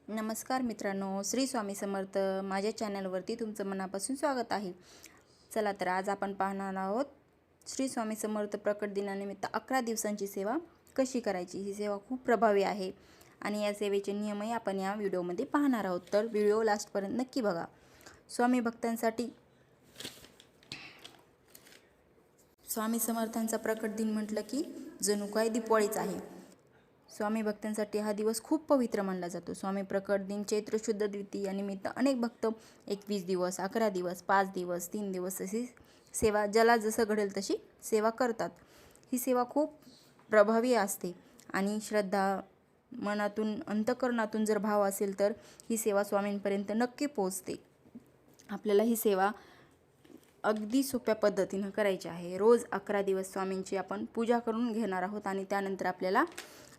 नमस्कार मित्रांनो, श्री स्वामी समर्थ. माझ्या चॅनलवरती तुमचं मनापासून स्वागत आहे. चला तर आज आपण पाहणार आहोत श्री स्वामी समर्थ प्रकट दिनानिमित्त 11 दिवसांची सेवा कशी करायची. ही सेवा खूप प्रभावी आहे आणि या सेवेचे नियमही आपण या व्हिडिओमध्ये पाहणार आहोत. तर व्हिडिओ लास्टपर्यंत नक्की बघा. स्वामी भक्तांसाठी स्वामी समर्थांचा प्रकट दिन म्हटलं की जणू काय दिवाळीच आहे. स्वामी भक्तांसाठी हा दिवस खूप पवित्र मानला जातो. स्वामी प्रकट दिन चैत्र शुद्ध द्वितीया निमित्त अनेक भक्त 21 दिवस, 11 दिवस, 5 दिवस, 3 दिवस अशी सेवा ज्याला जसं घडेल तशी सेवा करतात. ही सेवा खूप प्रभावी असते आणि श्रद्धा मनातून अंतःकरणातून जर भाव असेल तर ही सेवा स्वामींपर्यंत नक्की पोहोचते. आपल्याला ही सेवा अगदी सोप्या पद्धतीनं करायची आहे. रोज 11 दिवस स्वामींची आपण पूजा करून घेणार आहोत आणि त्यानंतर आपल्याला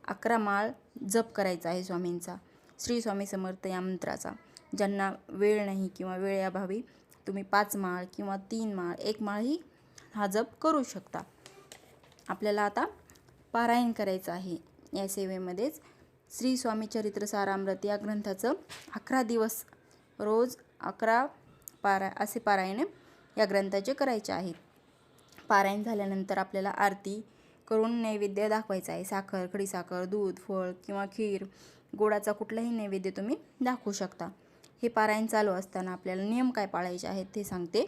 11 माळ जप करायचा आहे स्वामींचा, श्री स्वामी समर्थ या मंत्राचा. ज्यांना वेळ नाही किंवा वेळेअभावी तुम्ही 5 माळ किंवा 3 माळ 1 माळही हा जप करू शकता. आपल्याला आता पारायण करायचं आहे. या सेवेमध्येच श्री स्वामी चरित्र सारामृत या ग्रंथाचं 11 दिवस रोज 11 असे पारायण या ग्रंथाचे करायचे आहेत. पारायण झाल्यानंतर आपल्याला आरती करून नैवेद्य दाखवायचा आहे. साखर, खडीसाखर, दूध, फळ किंवा खीर, गोडाचा कुठलाही नैवेद्य तुम्ही दाखवू शकता. हे पारायण चालू असताना आपल्याला नियम काय पाळायचे आहेत ते सांगते.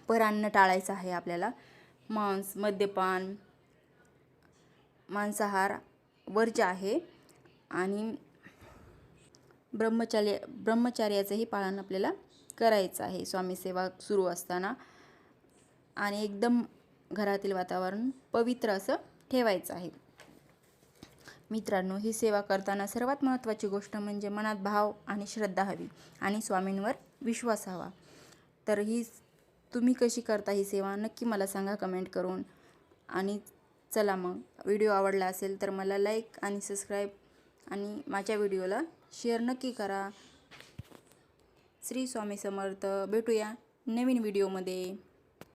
परान्न टाळायचं आहे आपल्याला. मांस, मद्यपान, मांसाहार वर्ज्य आहे आणि ब्रह्मचर्याचंही पालन आपल्याला करायचं आहे स्वामी सेवा सुरू असताना. आणि एकदम घरातील वातावरण पवित्र असं ठेवायचं आहे. मित्रांनो, ही सेवा करताना सर्वात महत्त्वाची गोष्ट म्हणजे मनात भाव आणि श्रद्धा हवी आणि स्वामींवर विश्वास हवा. तर ही तुम्ही कशी करता ही सेवा नक्की मला सांगा कमेंट करून. आणि चला मग, व्हिडिओ आवडला असेल तर मला लाईक आणि सबस्क्राईब आणि माझ्या व्हिडिओला शेअर नक्की करा. श्री स्वामी समर्थ. भेटूया नवीन व्हिडिओमध्ये.